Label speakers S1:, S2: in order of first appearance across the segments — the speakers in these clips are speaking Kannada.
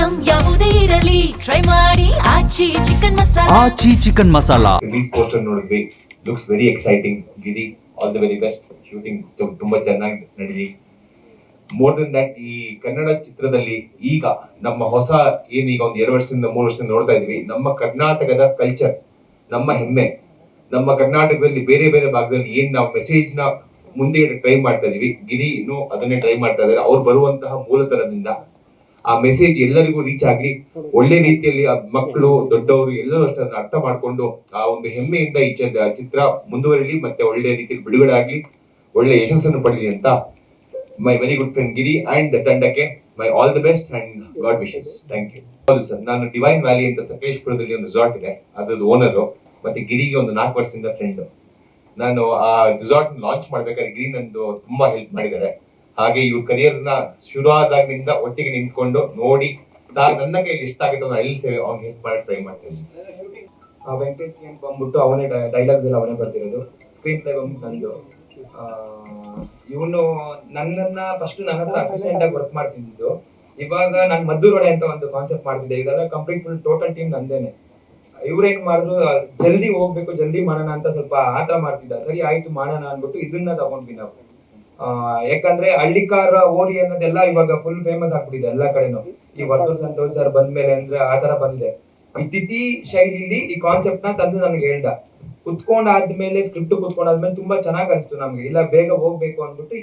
S1: ಐಟಂ ಯಾವುದೇ ಇರಲಿ ಟ್ರೈ ಮಾಡಿ ಆಚಿ ಚಿಕನ್ ಮಸಾಲಾ.
S2: ರಿಲೀಸ್ ಪೋಸ್ಟರ್ ನೋಡಿದ್ವಿ, looks very exciting. Giri all the very best. Shooting ತುಂಬಾ ಚೆನ್ನಾಗಿ ನಡೆದಿ. ಮೋರ್ ದನ್ ದಟ್, ಈ ಕನ್ನಡ ಚಿತ್ರದಲ್ಲಿ ಈಗ ನಮ್ಮ ಹೊಸ ಏನೀಗ ಒಂದು 2 ವರ್ಷದಿಂದ 3 ವರ್ಷದಿಂದ ನೋಡ್ತಾ ಇದೀವಿ, ನಮ್ಮ ಕರ್ನಾಟಕದ ಕಲ್ಚರ್, ನಮ್ಮ ಹೆಮ್ಮೆ, ನಮ್ಮ ಕರ್ನಾಟಕದಲ್ಲಿ ಬೇರೆ ಬೇರೆ ಭಾಗದಲ್ಲಿ ಏನ್ ನಾವು ಮೆಸೇಜ್ ನ ಮುಂದೆ ಟ್ರೈ ಮಾಡ್ತಾ ಇದೀವಿ, ಗಿರಿ ಇನ್ನೂ ಅದನ್ನೇ ಟ್ರೈ ಮಾಡ್ತಾ ಇದ್ದಾರೆ. ಅವ್ರು ಬರುವಂತಹ ಮೂಲತನದಿಂದ ಆ ಮೆಸೇಜ್ ಎಲ್ಲರಿಗೂ ರೀಚ್ ಆಗ್ಲಿ, ಒಳ್ಳೆ ರೀತಿಯಲ್ಲಿ ಮಕ್ಕಳು ದೊಡ್ಡವರು ಎಲ್ಲರೂ ಅಷ್ಟೇ ಅದನ್ನ ಅರ್ಥ ಮಾಡ್ಕೊಂಡು ಆ ಒಂದು ಹೆಮ್ಮೆಯಿಂದ ಈ ಚಿತ್ರ ಮುಂದುವರಿಲಿ, ಮತ್ತೆ ಒಳ್ಳೆ ರೀತಿಯಲ್ಲಿ ಬಿಡುಗಡೆ ಆಗ್ಲಿ, ಒಳ್ಳೆ ಯಶಸ್ಸನ್ನು ಪಡಲಿ ಅಂತ my very good friend Giri and ತಂಡಕ್ಕೆ my all the best and god wishes. Thank you. ಹೌದು ಸರ್, ನಾನು ಡಿವೈನ್ ವ್ಯಾಲಿ ಅಂತ ಸಕಲೇಶ್ಪುರದಲ್ಲಿ ಒಂದು ರೆಸಾರ್ಟ್ ಇದೆ, ಅದ್ರದ್ದು ಓನರು, ಮತ್ತೆ ಗಿರಿಗೆ ಒಂದು 4 ವರ್ಷದಿಂದ ಫ್ರೆಂಡ್. ನಾನು ಆ ರೆಸಾರ್ಟ್ ಲಾಂಚ್ ಮಾಡ್ಬೇಕಾದ್ರೆ ಗಿರಿ ನಂದು ತುಂಬಾ ಹೆಲ್ಪ್ ಮಾಡಿದ್ದಾರೆ. ಹಾಗೆ ಇವ್ರ ಕರಿಯರ್ ನ ಶುರು ಆದಾಗಿನಿಂದ ಒಟ್ಟಿಗೆ ನಿಂತ್ಕೊಂಡು ನೋಡಿ ನನ್ನ ಕೈಯಲ್ಲಿ ಎಷ್ಟಾಗುತ್ತೆ ಅವ್ನು ಅಲ್ಲಿ ಸೇವೆ ಅವ್ನು ಹೆಲ್ಪ್ ಮಾಡಿ ಟ್ರೈ ಮಾಡ್ತೀನಿ.
S3: ವೆಂಕಟೇಶ್ ಅಂತ ಬಂದ್ಬಿಟ್ಟು ಅವನೇ ಡೈಲಾಗ್ಸ್ ಎಲ್ಲ ಅವನೇ ಬರ್ತಿರೋದು, ಸ್ಕ್ರೀನ್ ಪ್ಲೇ ಬಂದ್ಬಿಟ್ಟು ನಂದು. ಇವನು ನನ್ನನ್ನ ಫಸ್ಟ್ ನನ್ನ ಹತ್ರ ಅಸಿಸ್ಟೆಂಟ್ ಆಗಿ ವರ್ಕ್ ಮಾಡ್ತಿದ್ದು, ಇವಾಗ ನಾನು ಮದ್ದೂರೊಡೆ ಅಂತ ಒಂದು ಕಾನ್ಸೆಪ್ಟ್ ಮಾಡ್ತಿದ್ದೆ. ಇದೆಲ್ಲ ಕಂಪ್ಲೀಟ್ ಫುಲ್ ಟೋಟಲ್ ಟೀಮ್ ನಂದೇನೆ. ಇವ್ರೇನ್ ಮಾಡಿದ್ರು, ಜಲ್ದಿ ಹೋಗ್ಬೇಕು ಜಲ್ದಿ ಮಾಡೋಣ ಅಂತ ಸ್ವಲ್ಪ ಆತರ ಮಾಡ್ತಿದ್ದ. ಸರಿ ಆಯ್ತು ಮಾಡೋಣ ಅನ್ಬಿಟ್ಟು ಇದನ್ನ ತಗೊಂಡ್ವಿ ನಾವು. ಯಾಕಂದ್ರೆ ಹಳ್ಳಿಕಾರ ಓರಿ ಅನ್ನೋದೆಲ್ಲ ಇವಾಗ ಫುಲ್ ಫೇಮಸ್ ಆಗ್ಬಿಟ್ಟಿದೆ ಎಲ್ಲಾ ಕಡೆನೂ. ಈ ವರ್ತೂರ್ ಸಂತೋಷ್ ಸರ್ ಬಂದ್ಮೇಲೆ ಅಂದ್ರೆ ಆತರ ಬಂದಿದೆ. ಈ ತಿಥಿ ಶೈಲಿಲಿ ಈ ಕಾನ್ಸೆಪ್ಟ್ ನ ತಂದು ನನಗೆ ಹೇಳ್ದ. ಕುತ್ಕೊಂಡಾದ್ಮೇಲೆ ಸ್ಕ್ರಿಪ್ಟ್ ಕುತ್ಕೊಂಡಾದ್ಮೇಲೆ ತುಂಬಾ ಚೆನ್ನಾಗ್ ಅನಿಸ್ತು ನಮ್ಗೆ, ಇಲ್ಲ ಬೇಗ ಹೋಗ್ಬೇಕು ಅಂದ್ಬಿಟ್ಟು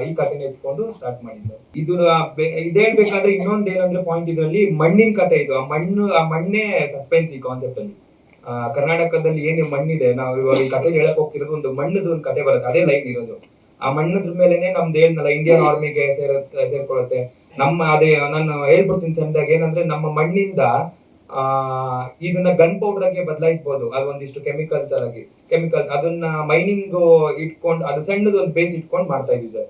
S3: ಈ ಕಥೆನ ಎತ್ಕೊಂಡು ಸ್ಟಾರ್ಟ್ ಮಾಡಿದ್ದು. ಇದು ಇದೇಳ್ಬೇಕಾದ್ರೆ ಇನ್ನೊಂದ್ ಏನಂದ್ರೆ ಪಾಯಿಂಟ್, ಇದ್ರಲ್ಲಿ ಮಣ್ಣಿನ ಕಥೆ ಇದು. ಆ ಮಣ್ಣೇ ಸಸ್ಪೆನ್ಸ್ ಈ ಕಾನ್ಸೆಪ್ಟ್ ಅಲ್ಲಿ. ಕರ್ನಾಟಕದಲ್ಲಿ ಏನು ಮಣ್ಣಿದೆ, ನಾವು ಇವಾಗ ಈ ಕಥೆ ಹೇಳಕ್ ಹೋಗ್ತಿರೋದು ಒಂದು ಮಣ್ಣದು ಒಂದು ಕಥೆ ಬರುತ್ತೆ, ಅದೇ ಲೈನ್ ಇರೋದು. ಆ ಮಣ್ಣದ್ರ ಮೇಲೆನೆ ನಮ್ದು ಹೇಳ್ನಲ್ಲ ಇಂಡಿಯನ್ ಆರ್ಮಿಗೆ ಸೇರ್ಕೊಳುತ್ತೆ. ಅದೇ ನಾನು ಹೇಳ್ಬಿಡ್ತೀನಿ ಸಣ್ಣದಾಗ, ಏನಂದ್ರೆ ನಮ್ಮ ಮಣ್ಣಿಂದ ಇದನ್ನ ಗನ್ ಪೌಡರ್ ಆಗಿ ಬದಲಾಯಿಸಬಹುದು. ಅದೊಂದಿಷ್ಟು ಕೆಮಿಕಲ್ಸ್ ಅದನ್ನ ಮೈನಿಂಗ್ ಇಟ್ಕೊಂಡು ಅದು ಸಣ್ಣದ ಒಂದು ಬೇಸ್ ಇಟ್ಕೊಂಡು ಮಾಡ್ತಾ ಇದೀವಿ ಸರ್.